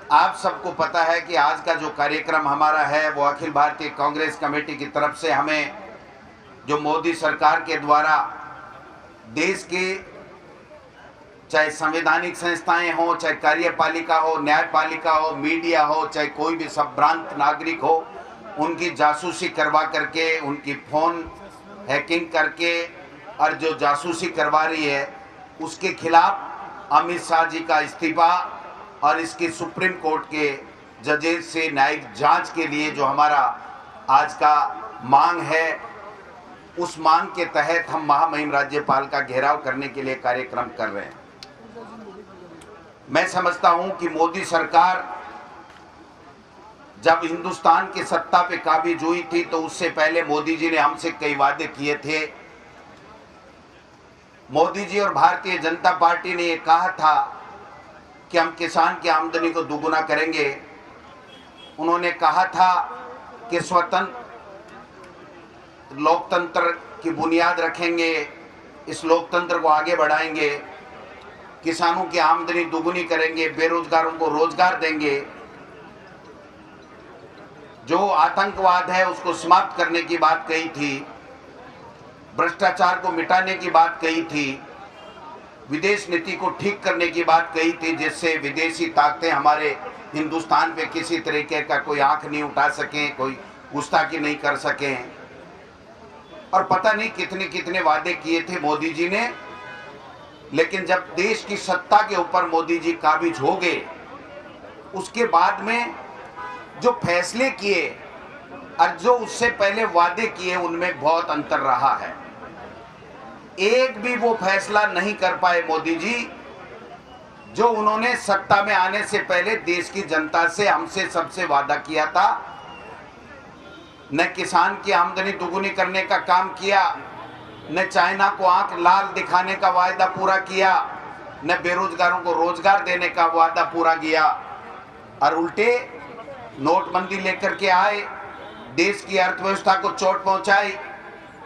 आप सबको पता है कि आज का जो कार्यक्रम हमारा है वो अखिल भारतीय कांग्रेस कमेटी की तरफ से हमें जो मोदी सरकार के द्वारा देश के चाहे संवैधानिक संस्थाएं हो, चाहे कार्यपालिका हो, न्यायपालिका हो, मीडिया हो, चाहे कोई भी संभ्रांत नागरिक हो, उनकी जासूसी करवा करके, उनकी फ़ोन हैकिंग करके और जो जासूसी करवा रही है उसके खिलाफ अमित शाह जी का इस्तीफा और इसकी सुप्रीम कोर्ट के जजेस से न्यायिक जांच के लिए जो हमारा आज का मांग है, उस मांग के तहत हम महामहिम राज्यपाल का घेराव करने के लिए कार्यक्रम कर रहे हैं। मैं समझता हूं कि मोदी सरकार जब हिंदुस्तान की सत्ता पे काबिज हुई थी तो उससे पहले मोदी जी ने हमसे कई वादे किए थे। मोदी जी और भारतीय जनता पार्टी ने ये कहा था कि हम किसान की आमदनी को दुगुना करेंगे। उन्होंने कहा था कि स्वतंत्र लोकतंत्र की बुनियाद रखेंगे, इस लोकतंत्र को आगे बढ़ाएंगे, किसानों की आमदनी दुगुनी करेंगे, बेरोजगारों को रोजगार देंगे, जो आतंकवाद है उसको समाप्त करने की बात कही थी, भ्रष्टाचार को मिटाने की बात कही थी, विदेश नीति को ठीक करने की बात कही थी, जिससे विदेशी ताकतें हमारे हिंदुस्तान पे किसी तरीके का कोई आंख नहीं उठा सकें, कोई गुस्ताखी नहीं कर सकें। और पता नहीं कितने कितने वादे किए थे मोदी जी ने, लेकिन जब देश की सत्ता के ऊपर मोदी जी काबिज हो गए, उसके बाद में जो फैसले किए और जो उससे पहले वादे किए उनमें बहुत अंतर रहा है। एक भी वो फैसला नहीं कर पाए मोदी जी जो उन्होंने सत्ता में आने से पहले देश की जनता से, हमसे सबसे वादा किया था। न किसान की आमदनी दुगुनी करने का काम किया, न चाइना को आंख लाल दिखाने का वायदा पूरा किया, न बेरोजगारों को रोजगार देने का वादा पूरा किया, और उल्टे नोटबंदी लेकर के आए, देश की अर्थव्यवस्था को चोट पहुंचाई,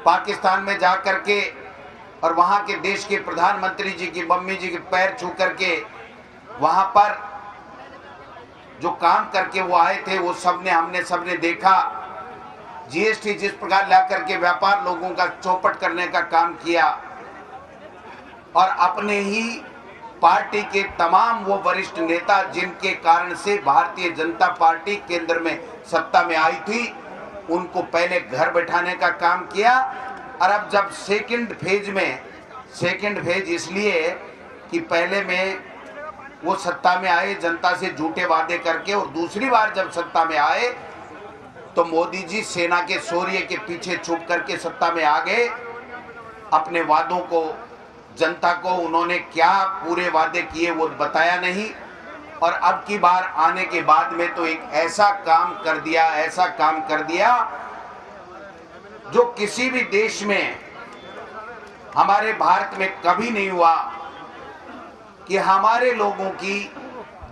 पाकिस्तान में जा करके और वहां के देश के प्रधानमंत्री जी की मम्मी जी के पैर छू करके वहां पर जो काम करके वो आए थे वो हमने सबने देखा। जीएसटी जिस प्रकार ला करके व्यापार लोगों का चौपट करने का काम किया, और अपने ही पार्टी के तमाम वो वरिष्ठ नेता जिनके कारण से भारतीय जनता पार्टी केंद्र में सत्ता में आई थी, उनको पहले घर बैठाने का काम किया। और अब जब सेकंड फेज इसलिए कि पहले में वो सत्ता में आए जनता से झूठे वादे करके, और दूसरी बार जब सत्ता में आए तो मोदी जी सेना के शौर्य के पीछे छुप करके सत्ता में आ गए। अपने वादों को, जनता को उन्होंने क्या पूरे वादे किए वो बताया नहीं, और अब की बार आने के बाद में तो एक ऐसा काम कर दिया जो किसी भी देश में, हमारे भारत में कभी नहीं हुआ कि हमारे लोगों की,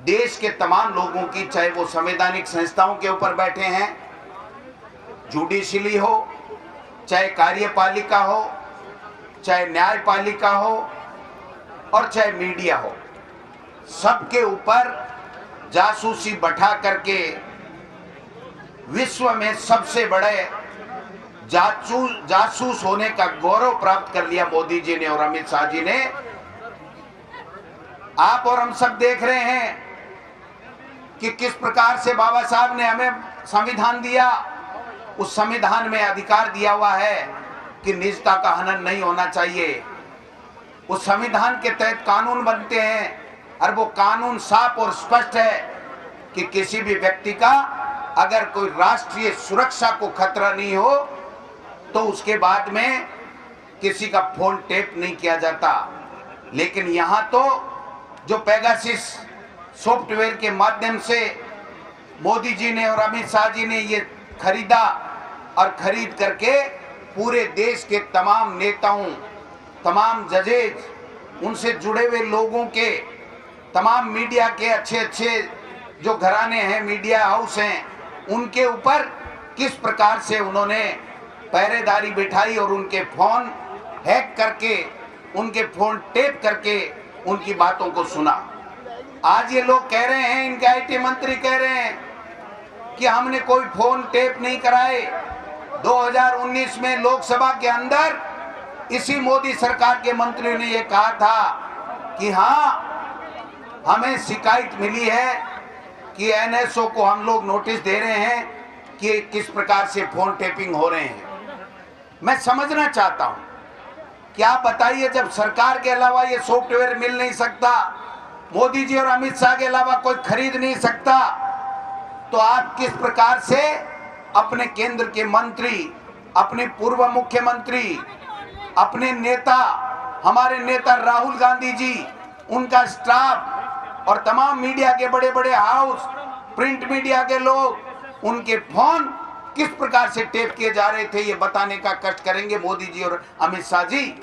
देश के तमाम लोगों की, चाहे वो संवैधानिक संस्थाओं के ऊपर बैठे हैं, जुडिशरी हो, चाहे कार्यपालिका हो, चाहे न्यायपालिका हो, और चाहे मीडिया हो, सबके ऊपर जासूसी बैठा करके विश्व में सबसे बड़े जासूस होने का गौरव प्राप्त कर लिया मोदी जी ने और अमित शाह जी ने। आप और हम सब देख रहे हैं कि किस प्रकार से बाबा साहब ने हमें संविधान दिया। उस संविधान में अधिकार दिया हुआ है कि निजता का हनन नहीं होना चाहिए। उस संविधान के तहत कानून बनते हैं, और वो कानून साफ और स्पष्ट है कि किसी भी व्यक्ति का अगर कोई राष्ट्रीय सुरक्षा को खतरा नहीं हो तो उसके बाद में किसी का फोन टेप नहीं किया जाता। लेकिन यहाँ तो जो पेगासिस सॉफ्टवेयर के माध्यम से मोदी जी ने और अमित शाह जी ने ये खरीदा, और खरीद करके पूरे देश के तमाम नेताओं, तमाम जजेज, उनसे जुड़े हुए लोगों के, तमाम मीडिया के अच्छे अच्छे जो घराने हैं, मीडिया हाउस हैं, उनके ऊपर किस प्रकार से उन्होंने पहरेदारी बिठाई और उनके फोन हैक करके, उनके फोन टेप करके उनकी बातों को सुना। आज ये लोग कह रहे हैं, इनके आईटी मंत्री कह रहे हैं कि हमने कोई फोन टेप नहीं कराए। 2019 में लोकसभा के अंदर इसी मोदी सरकार के मंत्री ने ये कहा था कि हाँ, हमें शिकायत मिली है कि एनएसओ को हम लोग नोटिस दे रहे हैं कि किस प्रकार से फोन टेपिंग हो रहे हैं। मैं समझना चाहता हूं कि आप बताइए, जब सरकार के अलावा ये सॉफ्टवेयर मिल नहीं सकता, मोदी जी और अमित शाह के अलावा कोई खरीद नहीं सकता, तो आप किस प्रकार से अपने केंद्र के मंत्री, अपने पूर्व मुख्यमंत्री, अपने नेता, हमारे नेता राहुल गांधी जी, उनका स्टाफ और तमाम मीडिया के बड़े बड़े हाउस, प्रिंट मीडिया के लोग, उनके फोन किस प्रकार से टेप किए जा रहे थे, ये बताने का कष्ट करेंगे मोदी जी और अमित शाह जी।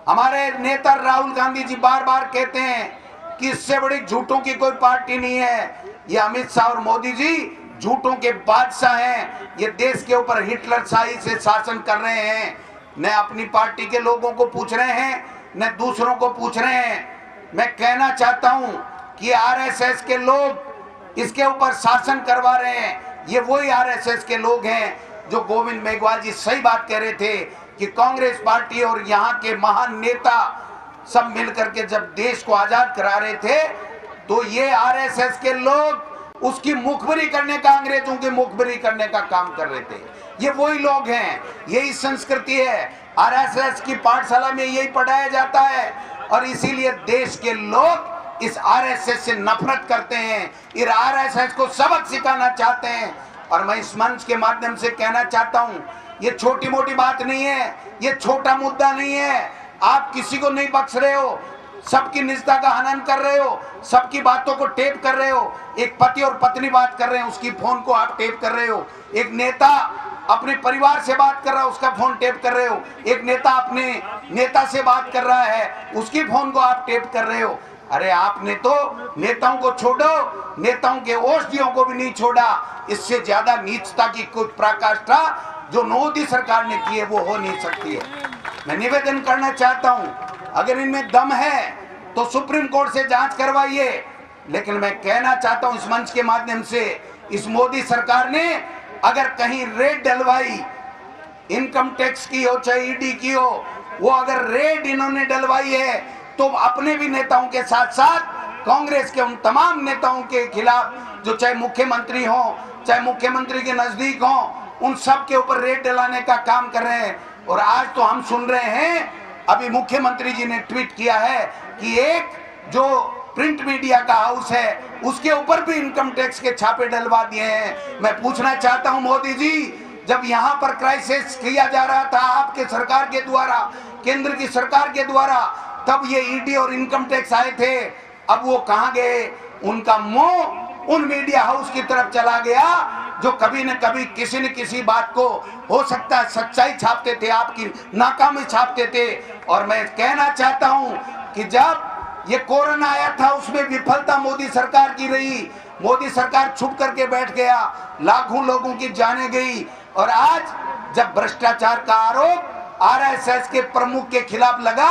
हमारे नेता राहुल गांधी जी बार बार कहते हैं कि इससे बड़ी झूठों की कोई पार्टी नहीं है। ये अमित शाह और मोदी जी झूठों के बादशाह हैं। ये देश के ऊपर हिटलर शाही से शासन कर रहे हैं। न अपनी पार्टी के लोगों को पूछ रहे हैं, न दूसरों को पूछ रहे हैं। मैं कहना चाहता हूं कि आरएसएस के लोग इसके ऊपर शासन करवा रहे हैं। ये वही आरएसएस के लोग हैं जो गोविंद मेघवाल जी सही बात कह रहे थे कि कांग्रेस पार्टी और यहाँ के महान नेता सब मिलकर के जब देश को आजाद करा रहे थे, तो ये आरएसएस के लोग उसकी मुखबरी करने का, अंग्रेजों की मुखबरी करने का काम कर रहे थे। ये वही लोग हैं, यही संस्कृति है। आरएसएस की पाठशाला में यही पढ़ाया जाता है और इसीलिए देश के लोग इस आरएसएस से नफरत करते हैं, इस आरएसएस को सबक सिखाना चाहते हैं। और मैं इस मंच के माध्यम से कहना चाहता हूं, ये छोटी मोटी बात नहीं है, ये छोटा मुद्दा नहीं है। आप किसी को नहीं बख्श रहे हो, सबकी निजता का हनन कर रहे हो, सबकी बातों को टेप कर रहे हो। एक पति और पत्नी बात कर रहे हैं, उसकी फोन को आप टेप कर रहे हो। एक नेता अपने परिवार से बात कर रहा है, उसका फोन टेप कर रहे हो। एक नेता अपने नेता से बात कर रहा है, उसकी फोन को आप टेप कर रहे हो। अरे आपने तो नेताओं को छोड़ो, नेताओं के ओष्ठियों को भी नहीं छोड़ा। इससे ज्यादा नीचता की कोई पराकाष्ठा जो मोदी सरकार ने की है वो हो नहीं सकती है। मैं निवेदन करना चाहता हूं, अगर इनमें दम है तो सुप्रीम कोर्ट से जांच करवाइए। लेकिन मैं कहना चाहता हूं इस मंच के माध्यम से, इस मोदी सरकार ने अगर कहीं रेड डलवाई, इनकम टैक्स की हो चाहे ईडी की हो, वो अगर रेड इन्होंने डलवाई है तो अपने भी नेताओं के साथ साथ कांग्रेस के उन तमाम नेताओं के खिलाफ, जो चाहे मुख्यमंत्री हो चाहे मुख्यमंत्री के नजदीक हो, उन सब के ऊपर रेड डलाने का काम कर रहे हैं। और आज तो हम सुन रहे हैं, अभी मुख्यमंत्री जी ने ट्वीट किया है कि एक जो प्रिंट मीडिया का हाउस है उसके ऊपर भी इनकम टैक्स के छापे डलवा दिए हैं। मैं पूछना चाहता हूं मोदी जी, जब यहाँ पर क्राइसिस किया जा रहा था आपके सरकार के द्वारा, केंद्र की सरकार के द्वारा, तब ये ईडी और इनकम टैक्स आए थे। अब वो कहां गए? उनका मुंह उन मीडिया हाउस की तरफ चला गया जो कभी न कभी किसी न किसी बात को, हो सकता है सच्चाई छापते थे, आपकी नाकामी छापते थे। और मैं कहना चाहता हूं कि जब ये कोरोना आया था उसमें विफलता मोदी सरकार की रही। मोदी सरकार चुप करके बैठ गया, लाखों लोगों की जानें गई। और आज जब भ्रष्टाचार का आरोप आरएसएस के प्रमुख के खिलाफ लगा,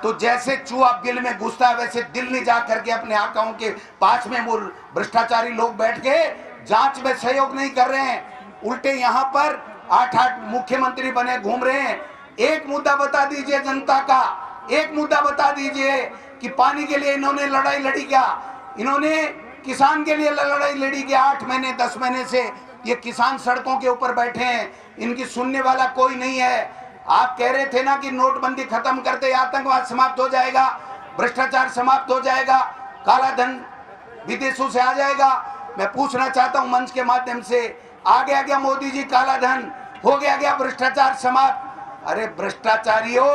तो जैसे चूहा बिल में घुसता है वैसे दिल्ली जा करके अपने आकाओं के पास में वो भ्रष्टाचारी लोग बैठ गए, जांच में सहयोग नहीं कर रहे हैं। उल्टे यहाँ पर 8-8 मुख्यमंत्री बने घूम रहे हैं। एक मुद्दा बता दीजिए जनता का, एक मुद्दा बता दीजिए कि पानी के लिए इन्होंने लड़ाई लड़ी क्या? इन्होंने किसान के लिए लड़ाई लड़ी क्या? 8 महीने 10 महीने से ये किसान सड़कों के ऊपर बैठे हैं, इनकी सुनने वाला कोई नहीं है। आप कह रहे थे ना कि नोटबंदी खत्म करते आतंकवाद समाप्त हो जाएगा, भ्रष्टाचार समाप्त हो जाएगा, काला धन विदेशों से आ जाएगा। मैं पूछना चाहता हूं मंच के माध्यम से, आ गया क्या मोदी जी काला धन? हो गया क्या भ्रष्टाचार समाप्त? अरे भ्रष्टाचारियों,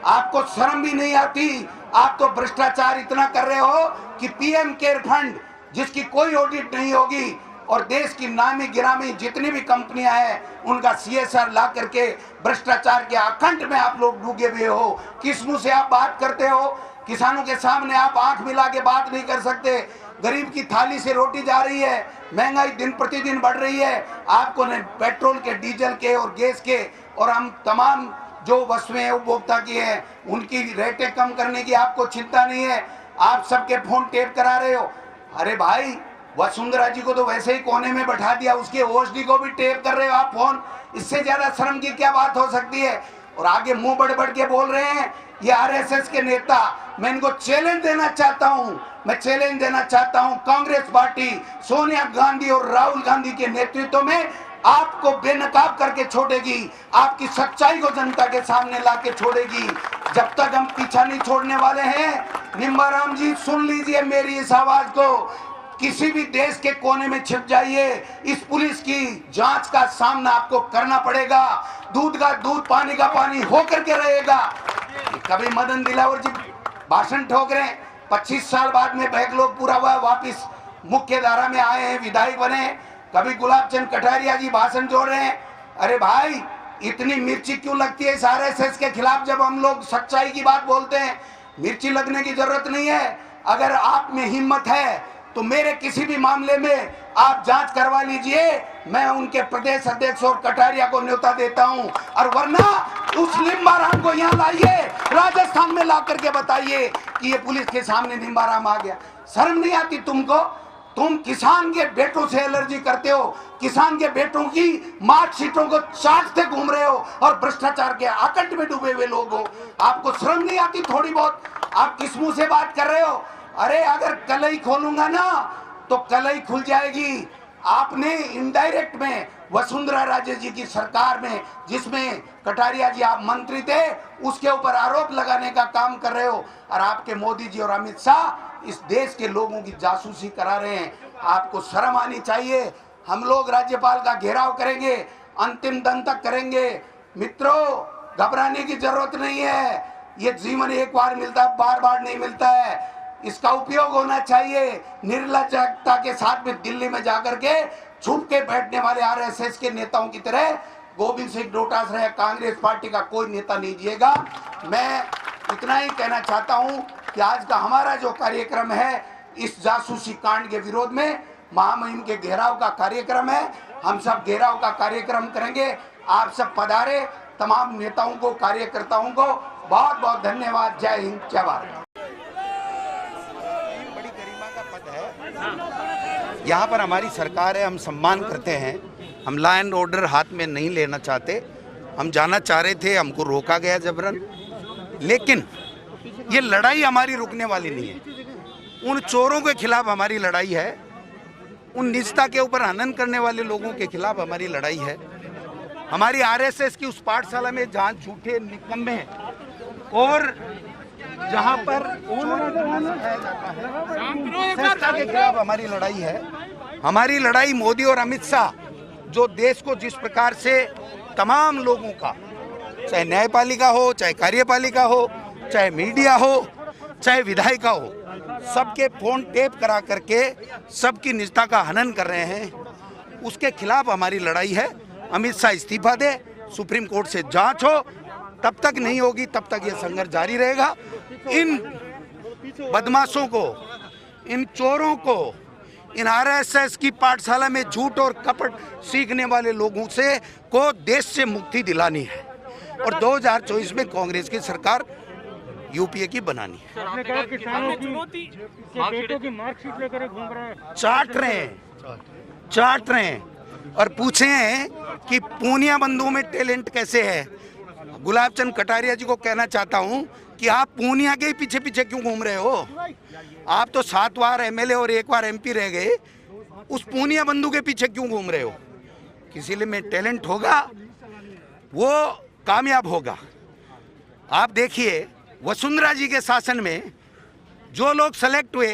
आपको शर्म भी नहीं आती? आप तो भ्रष्टाचार इतना कर रहे हो कि पीएम केयर फंड जिसकी कोई ऑडिट नहीं होगी और देश की नामी गिरामी जितनी भी कंपनियां हैं उनका सीएसआर ला करके भ्रष्टाचार के अखंड में आप लोग डूबे हुए हो। किस मुंह से आप बात करते हो? किसानों के सामने आप आंख मिला के बात नहीं कर सकते। गरीब की थाली से रोटी जा रही है, महंगाई दिन प्रतिदिन बढ़ रही है। आपको न पेट्रोल के, डीजल के और गैस के और हम तमाम जो वस्तुएं उपभोक्ता की हैं उनकी रेटें कम करने की आपको चिंता नहीं है। आप सबके फोन टेप करा रहे हो। अरे भाई, वसुंधरा जी को तो वैसे ही कोने में बैठा दिया, उसके ओएसडी को भी टेप कर रहे हो आप फोन। इससे ज्यादा शर्म की क्या बात हो सकती है? और आगे मुंह बढ़ बढ़ के बोल रहे हैं ये आरएसएस के नेता। मैं इनको चैलेंज देना चाहता हूं, मैं चैलेंज देना चाहता हूं, कांग्रेस पार्टी सोनिया गांधी और राहुल गांधी के नेतृत्व में आपको बेनकाब करके छोड़ेगी, आपकी सच्चाई को जनता के सामने ला के छोड़ेगी। जब तक हम पीछा नहीं छोड़ने वाले हैं। निम्बाराम जी, सुन लीजिए मेरी इस आवाज को, किसी भी देश के कोने में छिप जाइए, इस पुलिस की जांच का सामना आपको करना पड़ेगा। दूध का दूध, पानी का पानी होकर के रहेगा। कभी मदन दिलावर जी भाषण ठोक रहे हैं, 25 साल बाद में बैकलॉग पूरा हुआ, वापिस मुख्य धारा में आए हैं, विधायक बने। कभी गुलाब चंद कटारिया जी भाषण जोड़ रहे हैं। अरे भाई, इतनी मिर्ची क्यों लगती है इस आरएसएस के खिलाफ? जब हम लोग सच्चाई की बात बोलते हैं, मिर्ची लगने की जरूरत नहीं है। अगर आप में हिम्मत है तो मेरे किसी भी मामले में आप जांच करवा लीजिए, मैं उनके प्रदेश अध्यक्ष और कटारिया को न्योता देता हूं। और वरना उस निम्बाराम को यहाँ लाइए, राजस्थान में ला करके बताइए कि ये पुलिस के सामने निम्बाराम आ गया। शर्म नहीं आती तुमको? तुम किसान के बेटों से एलर्जी करते हो, किसान के बेटों की मार्कशीटों को चाटते घूम रहे हो और भ्रष्टाचार के आकंठ में डूबे हुए लोग हो। आपको शर्म नहीं आती थोड़ी बहुत? आप किस मुंह से बात कर रहे हो? अरे अगर कलई खोलूंगा ना तो कलई खुल जाएगी। आपने इनडायरेक्ट में वसुंधरा राजे जी की सरकार में, जिसमें कटारिया जी आप मंत्री थे, उसके ऊपर आरोप लगाने का काम कर रहे हो। और आपके मोदी जी और अमित शाह इस देश के लोगों की जासूसी करा रहे हैं। आपको शर्म आनी चाहिए। हम लोग राज्यपाल का घेराव करेंगे, अंतिम दम तक करेंगे। मित्रों, घबराने की जरूरत नहीं है। ये जीवन एक बार मिलता है, बार बार नहीं मिलता है। इसका उपयोग होना चाहिए। निर्लज्जता के साथ में दिल्ली में जाकर के छुप के बैठने वाले आरएसएस के नेताओं की तरह गोविंद सिंह डोटासरा कांग्रेस पार्टी का कोई नेता नहीं जिएगा। मैं इतना ही कहना चाहता हूं कि आज का हमारा जो कार्यक्रम है, इस जासूसी कांड के विरोध में महामहिम के घेराव का कार्यक्रम है। हम सब घेराव का कार्यक्रम करेंगे। आप सब पधारे। तमाम नेताओं को, कार्यकर्ताओं को बहुत बहुत धन्यवाद। जय हिंद, जय भारत। यहाँ पर हमारी सरकार है, हम सम्मान करते हैं। हम लॉ एंड ऑर्डर हाथ में नहीं लेना चाहते। हम जाना चाह रहे थे, हमको रोका गया जबरन। लेकिन ये लड़ाई हमारी रुकने वाली नहीं है। उन चोरों के खिलाफ हमारी लड़ाई है, उन निजता के ऊपर हनन करने वाले लोगों के खिलाफ हमारी लड़ाई है। हमारी आरएसएस की उस पाठशाला में जहाँ झूठे निकम्मे और जहाँ पर संस्था के खिलाफ हमारी लड़ाई है। हमारी लड़ाई मोदी और अमित शाह, जो देश को जिस प्रकार से तमाम लोगों का, चाहे न्यायपालिका हो, चाहे कार्यपालिका हो, चाहे मीडिया हो, चाहे विधायिका हो, सबके फोन टेप करा करके सबकी निजता का हनन कर रहे हैं, उसके खिलाफ हमारी लड़ाई है। अमित शाह इस्तीफा दे, सुप्रीम कोर्ट से जांच हो, तब तक नहीं होगी, तब तक ये संघर्ष जारी रहेगा। इन बदमाशों को, इन चोरों को, इन आरएसएस की पाठशाला में झूठ और कपट सीखने वाले लोगों से को देश से मुक्ति दिलानी है और 2024 में कांग्रेस की सरकार यूपीए की बनानी है। आपने कहा किसानों की बेटों की मार्कशीट लेकर घूम रहे हैं, चाट रहे हैं और पूछे हैं कि पूनिया बंधुओं में टैलेंट कैसे है। गुलाब चंद कटारिया जी को कहना चाहता हूं कि आप पूनिया के पीछे पीछे क्यों घूम रहे हो? आप तो 7 बार एमएलए और 1 बार एमपी रह गए, उस पूनिया बंधु के पीछे क्यों घूम रहे हो? किसी में टैलेंट होगा वो कामयाब होगा। आप देखिए, वसुंधरा जी के शासन में जो लोग सेलेक्ट हुए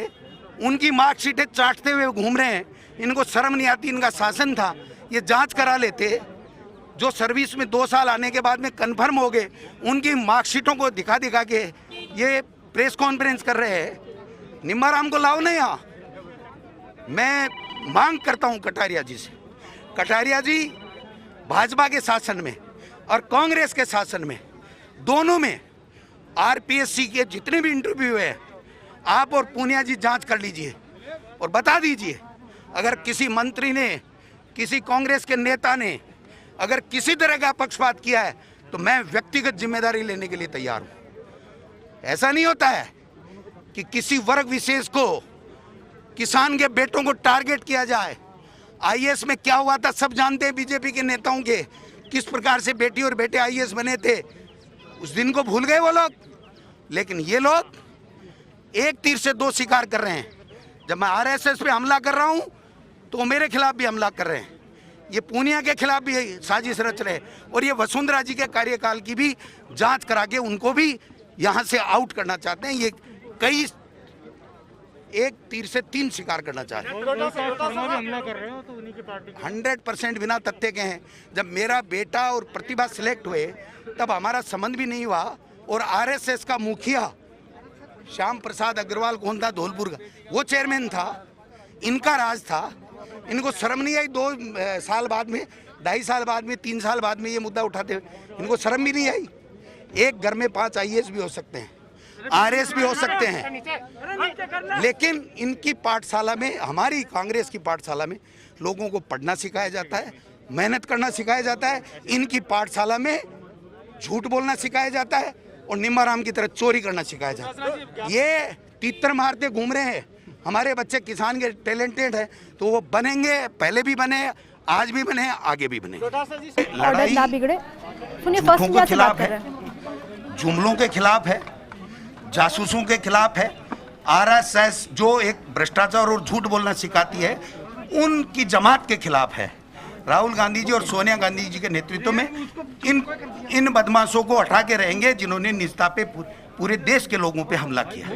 उनकी मार्कशीटें चाटते हुए घूम रहे हैं। इनको शर्म नहीं आती? इनका शासन था, ये जांच करा लेते। जो सर्विस में 2 साल आने के बाद में कन्फर्म हो गए, उनकी मार्कशीटों को दिखा दिखा के ये प्रेस कॉन्फ्रेंस कर रहे हैं। निम्बाराम को लाओ ना यहाँ। मैं मांग करता हूँ कटारिया जी से, कटारिया जी, भाजपा के शासन में और कांग्रेस के शासन में, दोनों में आरपीएससी के जितने भी इंटरव्यू है, आप और पूनिया जी जांच कर लीजिए और बता दीजिए अगर किसी मंत्री ने, किसी कांग्रेस के नेता ने अगर किसी तरह का पक्षपात किया है तो मैं व्यक्तिगत जिम्मेदारी लेने के लिए तैयार हूं। ऐसा नहीं होता है कि किसी वर्ग विशेष को, किसान के बेटों को टारगेट किया जाए। आईएएस में क्या हुआ था सब जानते हैं, बीजेपी के नेताओं के किस प्रकार से बेटी और बेटे आईएएस बने थे। उस दिन को भूल गए वो लोग, लेकिन ये लोग एक तीर से दो शिकार कर रहे हैं। जब मैं आरएसएस पे हमला कर रहा हूं तो वो मेरे खिलाफ भी हमला कर रहे हैं। ये पूनिया के खिलाफ भी साजिश रच रहे हैं और ये वसुंधरा जी के कार्यकाल की भी जांच करा के उनको भी यहां से आउट करना चाहते हैं। ये कई एक तीर से तीन शिकार करना चाह रहे हैं। हमला कर रहे हो तो उन्हीं की पार्टी 100% बिना तथ्य के हैं। जब मेरा बेटा और प्रतिभा सिलेक्ट हुए तब हमारा संबंध भी नहीं हुआ और आरएसएस का मुखिया श्याम प्रसाद अग्रवाल कौन था धौलपुर का, वो चेयरमैन था, इनका राज था। इनको शर्म नहीं आई 2 साल बाद में, 2.5 साल बाद में, 3 साल बाद में ये मुद्दा उठाते हुए, इनको शर्म भी नहीं आई। एक घर में 5 आईएएस भी हो सकते हैं, आरएएस भी हो सकते हैं, लेकिन इनकी पाठशाला में, हमारी कांग्रेस की पाठशाला में लोगों को पढ़ना सिखाया जाता है, मेहनत करना सिखाया जाता है। इनकी पाठशाला में झूठ बोलना सिखाया जाता है और निम्बाराम की तरह चोरी करना सिखाया जाता है। ये तीतर मारते घूम रहे हैं। हमारे बच्चे किसान के टैलेंटेड है तो वो बनेंगे, पहले भी बने, आज भी बने, आगे भी बने। ऑर्डर ना बिगड़े, सुनिए फर्स्ट झूठों के बात खिलाफ कर है, रहे हैं। जुमलों के खिलाफ है, जासूसों के खिलाफ है। आरएसएस जो एक भ्रष्टाचार और झूठ बोलना सिखाती है, उनकी जमात के खिलाफ है। राहुल गांधी जी और सोनिया गांधी जी के नेतृत्व में इन बदमाशों को हटा के रहेंगे जिन्होंने निजता पे पूरे देश के लोगों पे हमला किया।